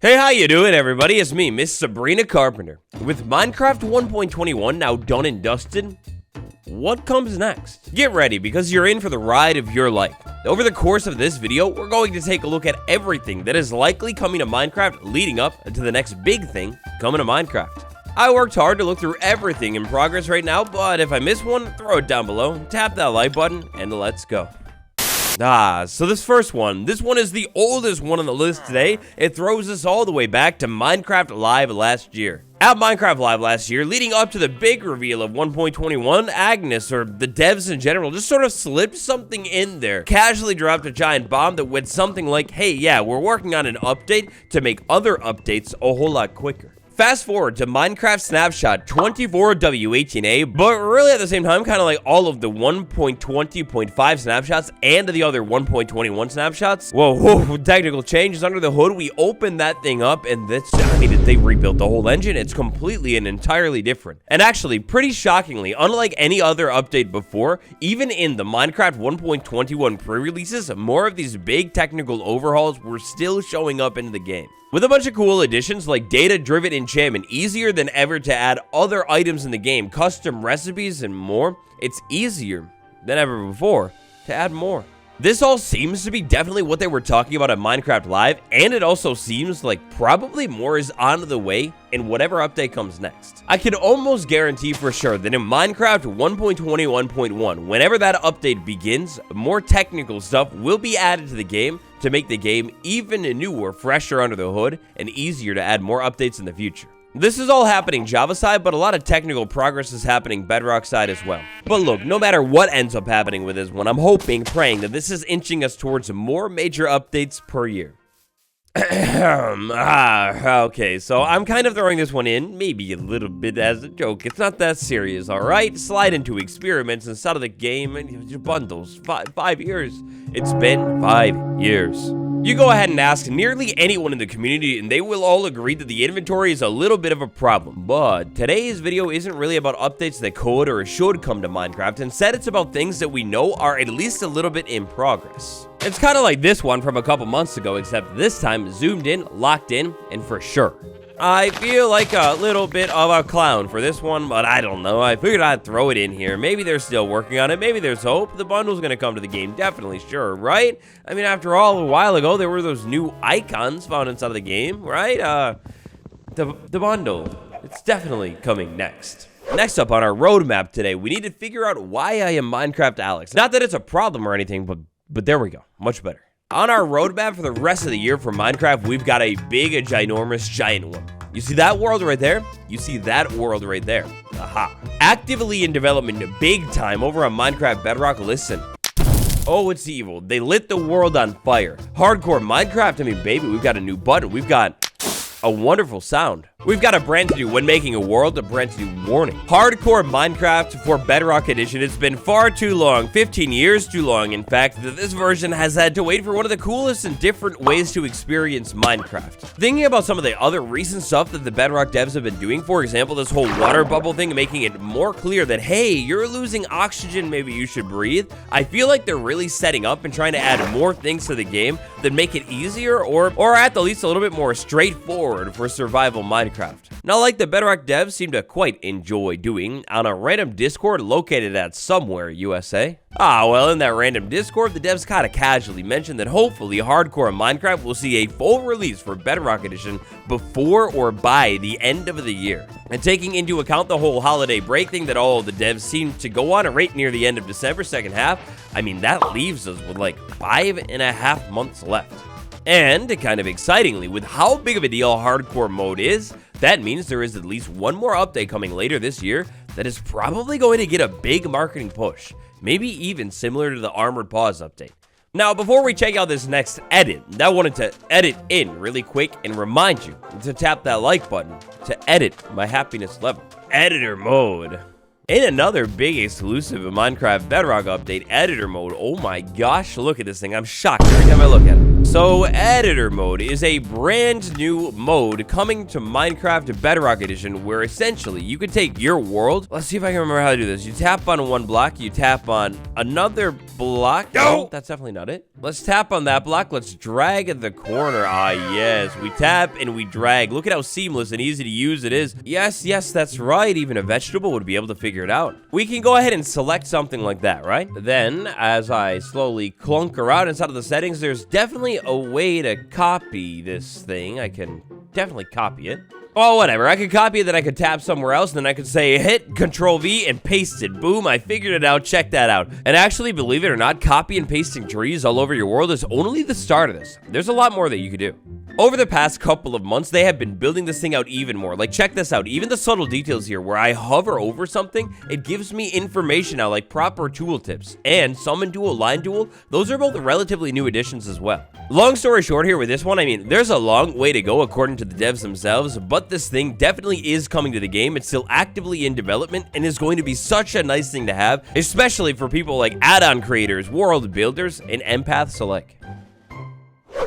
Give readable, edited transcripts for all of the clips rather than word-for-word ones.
Hey, how you doing, everybody? It's me, Miss Sabrina Carpenter. With Minecraft 1.21 now done and dusted, what comes next? Get ready, because you're in for the ride of your life. Over the course of this video, we're going to take a look at everything that is likely coming to Minecraft leading up to the next big thing coming to Minecraft. I worked hard to look through everything in progress right now, but if I miss one, throw it down below, tap that like button, and let's go. So this first one, this one is the oldest one on the list today. It throws us all the way back to Minecraft Live last year. At Minecraft Live last year, leading up to the big reveal of 1.21, Agnes, or the devs in general, just sort of slipped something in there. Casually dropped a giant bomb that went something like, hey, yeah, we're working on an update to make other updates a whole lot quicker. Fast forward to Minecraft Snapshot 24W18A, but really at the same time, kind of like all of the 1.20.5 snapshots and the other 1.21 snapshots. Whoa, technical changes under the hood. We opened that thing up, and they rebuilt the whole engine. It's completely and entirely different. And actually, pretty shockingly, unlike any other update before, even in the Minecraft 1.21 pre-releases, more of these big technical overhauls were still showing up into the game. With a bunch of cool additions like data-driven enchantment, easier than ever to add other items in the game, custom recipes, and more, it's easier than ever before to add more. This all seems to be definitely what they were talking about at Minecraft Live, and it also seems like probably more is on the way in whatever update comes next. I can almost guarantee for sure that in Minecraft 1.21.1, whenever that update begins, more technical stuff will be added to the game to make the game even newer, fresher under the hood, and easier to add more updates in the future. This is all happening Java side, but a lot of technical progress is happening Bedrock side as well. But look, no matter what ends up happening with this one, I'm hoping, praying that this is inching us towards more major updates per year. Okay, so I'm kind of throwing this one in, maybe a little bit as a joke. It's not that serious, alright? Slide into experiments instead of the game and bundles. 5 years. It's been 5 years. You go ahead and ask nearly anyone in the community and they will all agree that the inventory is a little bit of a problem. But today's video isn't really about updates that could or should come to Minecraft. Instead, it's about things that we know are at least a little bit in progress. It's kind of like this one from a couple months ago, except this time zoomed in, locked in, and for sure. I feel like a little bit of a clown for this one, but I don't know. I figured I'd throw it in here. Maybe they're still working on it. Maybe there's hope. The bundle's going to come to the game. Definitely, sure, right? I mean, after all, a while ago, there were those new icons found inside of the game, right? The bundle. It's definitely coming next. Next up on our roadmap today, we need to figure out why I am Minecraft Alex. Not that it's a problem or anything, but there we go. Much better. On our roadmap for the rest of the year for Minecraft, we've got a big, ginormous, giant one. You see that world right there? You see that world right there. Aha. Actively in development big time over on Minecraft Bedrock. Listen. Oh, it's evil. They lit the world on fire. Hardcore Minecraft. I mean, baby, we've got a new button. We've got a wonderful sound. We've got a brand new when making a world, a brand new warning. Hardcore Minecraft for Bedrock Edition. It's been far too long, 15 years too long, in fact, that this version has had to wait for one of the coolest and different ways to experience Minecraft. Thinking about some of the other recent stuff that the Bedrock devs have been doing, for example, this whole water bubble thing, making it more clear that, hey, you're losing oxygen, maybe you should breathe. I feel like they're really setting up and trying to add more things to the game that make it easier or at the least a little bit more straightforward for survival Minecraft. Now, like the Bedrock devs seem to quite enjoy doing on a random Discord located at somewhere USA. Well, in that random Discord, the devs kind of casually mentioned that hopefully Hardcore Minecraft will see a full release for Bedrock Edition before or by the end of the year. And taking into account the whole holiday break thing that all of the devs seem to go on right near the end of December, second half, I mean, that leaves us with like 5.5 months left. And, kind of excitingly, with how big of a deal Hardcore mode is, that means there is at least one more update coming later this year that is probably going to get a big marketing push, maybe even similar to the Armored Paws update. Now, before we check out this next edit, I wanted to edit in really quick and remind you to tap that like button to edit my happiness level. Editor mode. In another big exclusive Minecraft Bedrock update, editor mode. Oh my gosh, look at this thing. I'm shocked every time I look at it. So, Editor Mode is a brand new mode coming to Minecraft Bedrock Edition where essentially you can take your world. Let's see if I can remember how to do this. You tap on one block, you tap on another block. No, that's definitely not it. Let's tap on that block. Let's drag at the corner. Ah, yes. We tap and we drag. Look at how seamless and easy to use it is. Yes, that's right. Even a vegetable would be able to figure it out. We can go ahead and select something like that, right? Then, as I slowly clunk around inside of the settings, there's definitely a way to copy this thing. I can definitely copy it. Well, whatever. I could copy it, then I could tap somewhere else, and then I could say hit Control V and paste it. Boom, I figured it out. Check that out. And actually, believe it or not, copy and pasting trees all over your world is only the start of this. There's a lot more that you could do. Over the past couple of months, they have been building this thing out even more. Like, check this out. Even the subtle details here, where I hover over something, it gives me information now, like proper tooltips. And Summon Tool, Line Tool, those are both relatively new additions as well. Long story short here with this one, I mean, there's a long way to go according to the devs themselves, but this thing definitely is coming to the game. It's still actively in development and is going to be such a nice thing to have, especially for people like add-on creators, world builders, and empaths alike.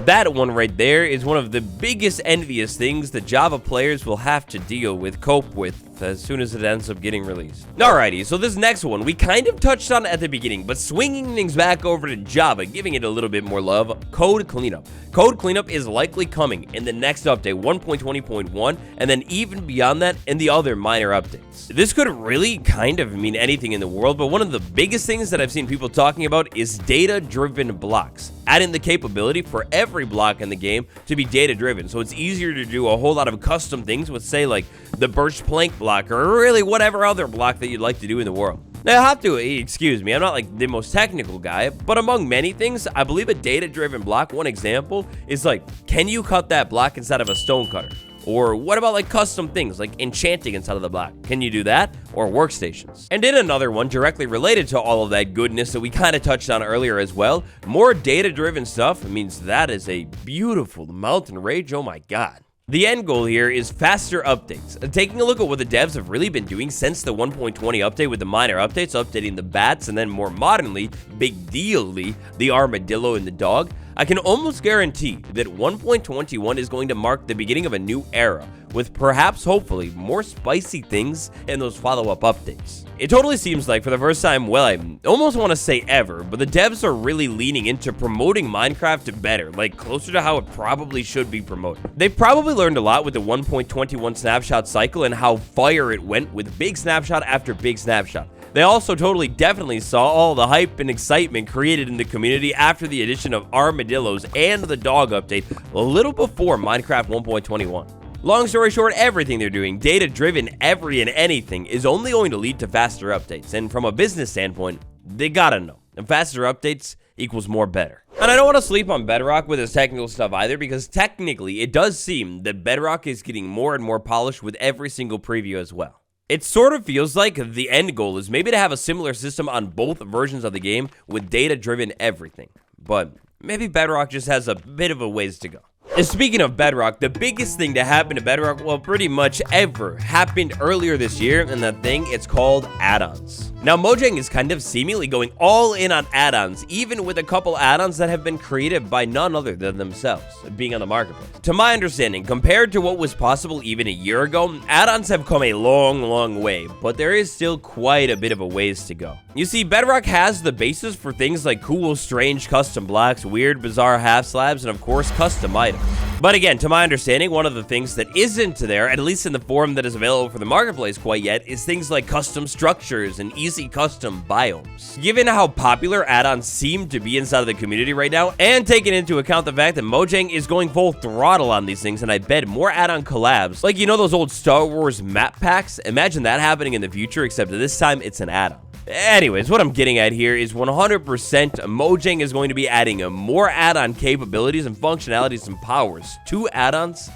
That one right there is one of the biggest envious things that Java players will have to deal with, cope with, as soon as it ends up getting released. Alrighty, so this next one, we kind of touched on at the beginning, but swinging things back over to Java, giving it a little bit more love, Code Cleanup. Code Cleanup is likely coming in the next update, 1.20.1, and then even beyond that in the other minor updates. This could really kind of mean anything in the world, but one of the biggest things that I've seen people talking about is data-driven blocks, adding the capability for every block in the game to be data-driven, so it's easier to do a whole lot of custom things with, say, like the birch plank block, or really whatever other block that you'd like to do in the world. Now, I have to, excuse me, I'm not like the most technical guy, but among many things, I believe a data-driven block, one example, is like, can you cut that block inside of a stone cutter? Or what about like custom things like enchanting inside of the block? Can you do that? Or workstations? And in another one directly related to all of that goodness that we kind of touched on earlier as well, more data-driven stuff means that is a beautiful mountain rage, oh my god. The end goal here is faster updates. Taking a look at what the devs have really been doing since the 1.20 update with the minor updates, updating the bats, and then more modernly, big deally, the armadillo and the dog, I can almost guarantee that 1.21 is going to mark the beginning of a new era, with perhaps, hopefully, more spicy things in those follow-up updates. It totally seems like for the first time, well, I almost want to say ever, but the devs are really leaning into promoting Minecraft better, like closer to how it probably should be promoted. They've probably learned a lot with the 1.21 snapshot cycle and how fire it went with big snapshot after big snapshot. They also definitely saw all the hype and excitement created in the community after the addition of armadillos and the dog update a little before Minecraft 1.21. Long story short, everything they're doing, data-driven, every and anything, is only going to lead to faster updates. And from a business standpoint, they gotta know. And faster updates equals more better. And I don't want to sleep on Bedrock with its technical stuff either, because technically, it does seem that Bedrock is getting more and more polished with every single preview as well. It sort of feels like the end goal is maybe to have a similar system on both versions of the game with data-driven everything. But maybe Bedrock just has a bit of a ways to go. And speaking of Bedrock, the biggest thing to happen to Bedrock, well, pretty much ever, happened earlier this year, and that thing, it's called add-ons. Now, Mojang is kind of seemingly going all in on add-ons, even with a couple add-ons that have been created by none other than themselves, being on the marketplace. To my understanding, compared to what was possible even a year ago, add-ons have come a long, long way, but there is still quite a bit of a ways to go. You see, Bedrock has the basis for things like cool, strange custom blocks, weird, bizarre half slabs, and of course, custom items. But again, to my understanding, one of the things that isn't there, at least in the form that is available for the marketplace quite yet, is things like custom structures and easy custom biomes. Given how popular add-ons seem to be inside of the community right now, and taking into account the fact that Mojang is going full throttle on these things, and I bet more add-on collabs, like you know those old Star Wars map packs? Imagine that happening in the future, except this time it's an add-on. Anyways, what I'm getting at here is 100% Mojang is going to be adding more add-on capabilities and functionalities and powers to add-ons,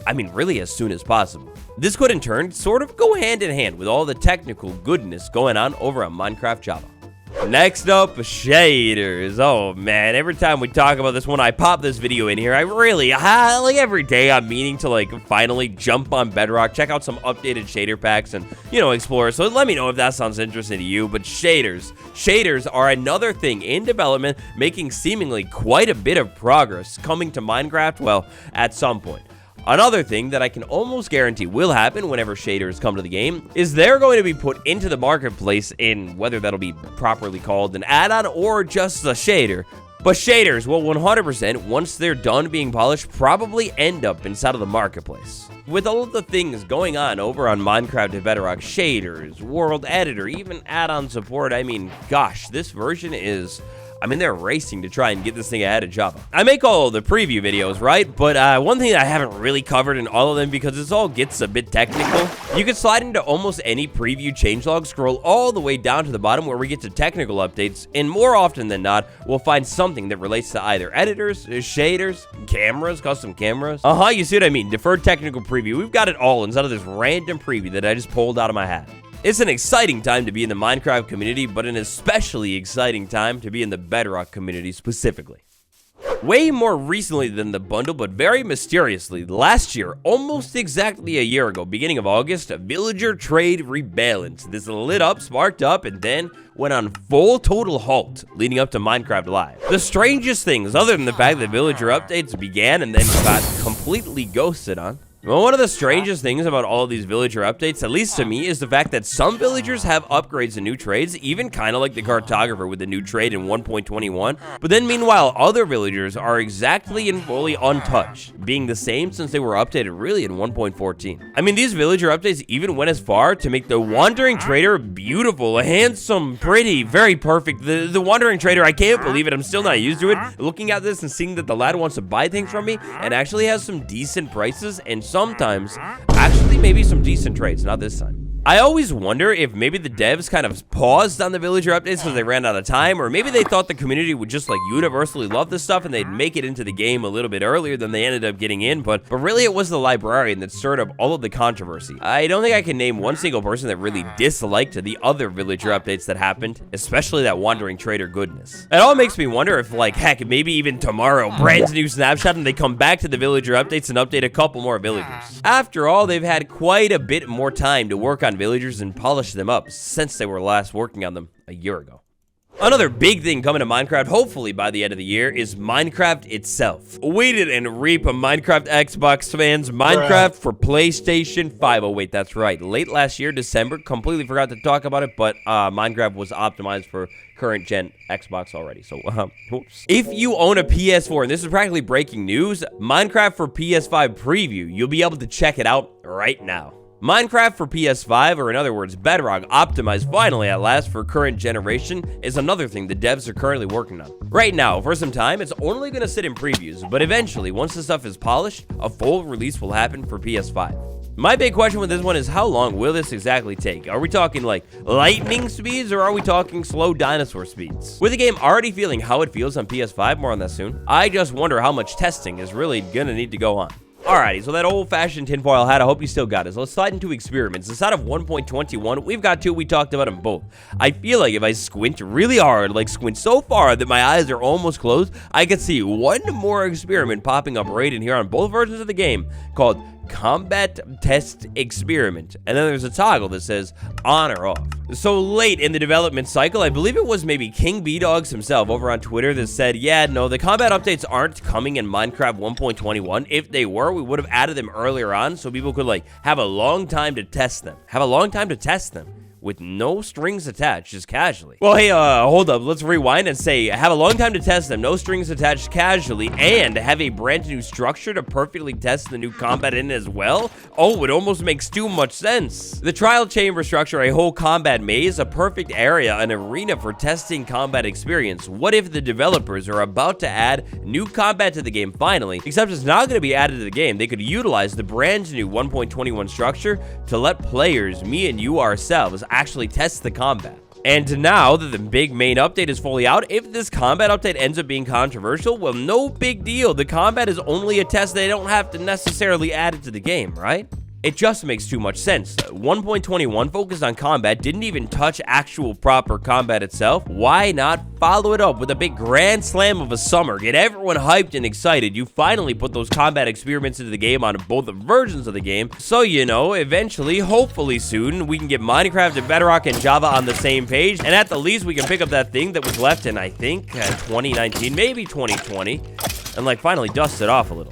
I mean, really as soon as possible. This could in turn sort of go hand in hand with all the technical goodness going on over on Minecraft Java. Next up, shaders. Oh man, every time we talk about this one, I pop this video in here. I really, like every day, I'm meaning to like finally jump on Bedrock, check out some updated shader packs, and explore. So let me know if that sounds interesting to you. But shaders are another thing in development, making seemingly quite a bit of progress coming to Minecraft. Well, at some point. Another thing that I can almost guarantee will happen whenever shaders come to the game is they're going to be put into the marketplace in whether that'll be properly called an add-on or just a shader. But shaders will 100%, once they're done being polished, probably end up inside of the marketplace. With all of the things going on over on Minecraft to Bedrock, shaders, world editor, even add-on support, I mean, gosh, this version is... they're racing to try and get this thing ahead of Java. I make all the preview videos, right? But one thing that I haven't really covered in all of them because this all gets a bit technical, you can slide into almost any preview changelog, scroll all the way down to the bottom where we get to technical updates, and more often than not, we'll find something that relates to either editors, shaders, cameras, custom cameras. You see what I mean? Deferred technical preview. We've got it all inside of this random preview that I just pulled out of my hat. It's an exciting time to be in the Minecraft community, but an especially exciting time to be in the Bedrock community specifically. Way more recently than the bundle, but very mysteriously, last year, almost exactly a year ago, beginning of August, a villager trade rebalanced. This lit up, sparked up, and then went on full total halt, leading up to Minecraft Live. The strangest things, other than the fact that villager updates began and then got completely ghosted on, well, one of the strangest things about all of these villager updates, at least to me, is the fact that some villagers have upgrades and new trades, even kind of like the cartographer with the new trade in 1.21, but then meanwhile, other villagers are exactly and fully untouched, being the same since they were updated really in 1.14. These villager updates even went as far to make the Wandering Trader beautiful, handsome, pretty, very perfect. The Wandering Trader, I can't believe it, I'm still not used to it. Looking at this and seeing that the lad wants to buy things from me and actually has some decent prices and sometimes actually maybe some decent trades, not this time. I always wonder if maybe the devs kind of paused on the villager updates because they ran out of time, or maybe they thought the community would just like universally love this stuff and they'd make it into the game a little bit earlier than they ended up getting in, but really it was the librarian that stirred up all of the controversy. I don't think I can name one single person that really disliked the other villager updates that happened, especially that Wandering Trader goodness. It all makes me wonder if, like, heck, maybe even tomorrow, brand new snapshot and they come back to the villager updates and update a couple more villagers. After all, they've had quite a bit more time to work on villagers and polish them up since they were last working on them a year ago. Another big thing coming to Minecraft, hopefully by the end of the year, is Minecraft itself. Waited and reap a Minecraft Xbox fans, Minecraft for PlayStation 5. Oh wait, that's right. Late last year, December, completely forgot to talk about it, but Minecraft was optimized for current gen Xbox already, so whoops. If you own a PS4, and this is practically breaking news, Minecraft for PS5 preview, you'll be able to check it out right now. Minecraft for PS5, or in other words, Bedrock, optimized finally at last for current generation, is another thing the devs are currently working on. Right now, for some time, it's only going to sit in previews, but eventually, once the stuff is polished, a full release will happen for PS5. My big question with this one is how long will this exactly take? Are we talking like lightning speeds, or are we talking slow dinosaur speeds? With the game already feeling how it feels on PS5, more on that soon, I just wonder how much testing is really gonna need to go on. Alrighty, so that old-fashioned tinfoil hat, I hope you still got it. So let's slide into experiments. Inside of 1.21, we've got two. We talked about them both. I feel like if I squint really hard, like squint so far that my eyes are almost closed, I could see one more experiment popping up right in here on both versions of the game called Combat Test Experiment, and then there's a toggle that says on or off. So late in the development cycle, I believe it was maybe King B-Dogs himself over on Twitter that said, yeah, no, the combat updates aren't coming in Minecraft 1.21. If they were, we would have added them earlier on so people could like have a long time to test them. With no strings attached, just casually. Well, hey, hold up. Let's rewind and say, have a long time to test them, no strings attached casually, and have a brand new structure to perfectly test the new combat in as well? Oh, it almost makes too much sense. The trial chamber structure, a whole combat maze, a perfect area, an arena for testing combat experience. What if the developers are about to add new combat to the game finally, except it's not going to be added to the game. They could utilize the brand new 1.21 structure to let players, me and you ourselves, actually test the combat. And now that the big main update is fully out, if this combat update ends up being controversial, well, no big deal. The combat is only a test. They don't have to necessarily add it to the game, right? It just makes too much sense. 1.21 focused on combat, didn't even touch actual proper combat itself. Why not follow it up with a big grand slam of a summer? Get everyone hyped and excited. You finally put those combat experiments into the game on both versions of the game. So, you know, eventually, hopefully soon, we can get Minecraft and Bedrock and Java on the same page. And at the least, we can pick up that thing that was left in, I think, 2019, maybe 2020. And, like, finally dust it off a little.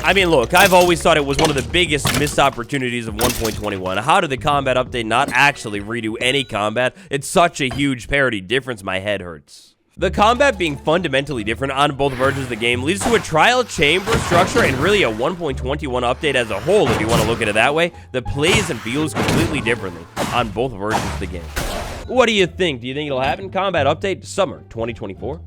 I mean, look, I've always thought it was one of the biggest missed opportunities of 1.21. How did the combat update not actually redo any combat? It's such a huge parity difference, my head hurts. The combat being fundamentally different on both versions of the game leads to a trial chamber structure and really a 1.21 update as a whole, if you want to look at it that way. The plays and feels completely differently on both versions of the game. What do you think? Do you think it'll happen? Combat update summer 2024?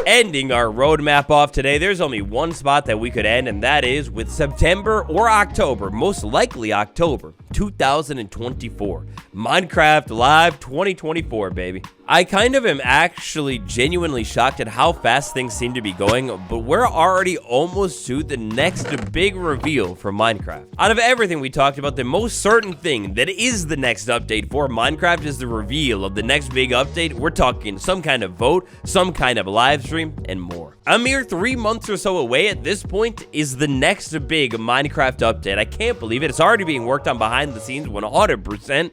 Ending our roadmap off today, there's only one spot that we could end, and that is with September or October, most likely October 2024. Minecraft Live 2024, baby. I kind of am actually genuinely shocked at how fast things seem to be going, but we're already almost to the next big reveal for Minecraft. Out of everything we talked about, the most certain thing that is the next update for Minecraft is the reveal of the next big update. We're talking some kind of vote, some kind of live stream, and more. A mere 3 months or so away at this point is the next big Minecraft update. I can't believe it. It's already being worked on behind the scenes 100%.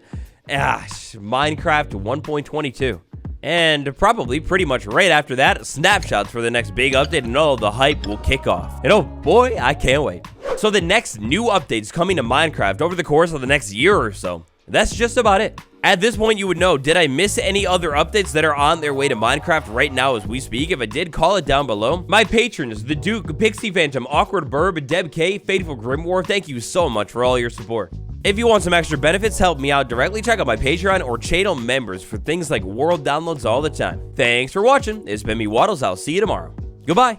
Minecraft 1.22. And probably pretty much right after that, snapshots for the next big update, and all the hype will kick off. And oh boy, I can't wait. So the next new updates coming to Minecraft over the course of the next year or so. That's just about it. At this point, you would know, did I miss any other updates that are on their way to Minecraft right now as we speak? If I did, call it down below. My patrons, The Duke, Pixie Phantom, Awkward Burb, Deb K, Fateful Grimoire, thank you so much for all your support. If you want some extra benefits, help me out directly, check out my Patreon or channel members for things like world downloads all the time. Thanks for watching. It's been me, Waddles. I'll see you tomorrow. Goodbye.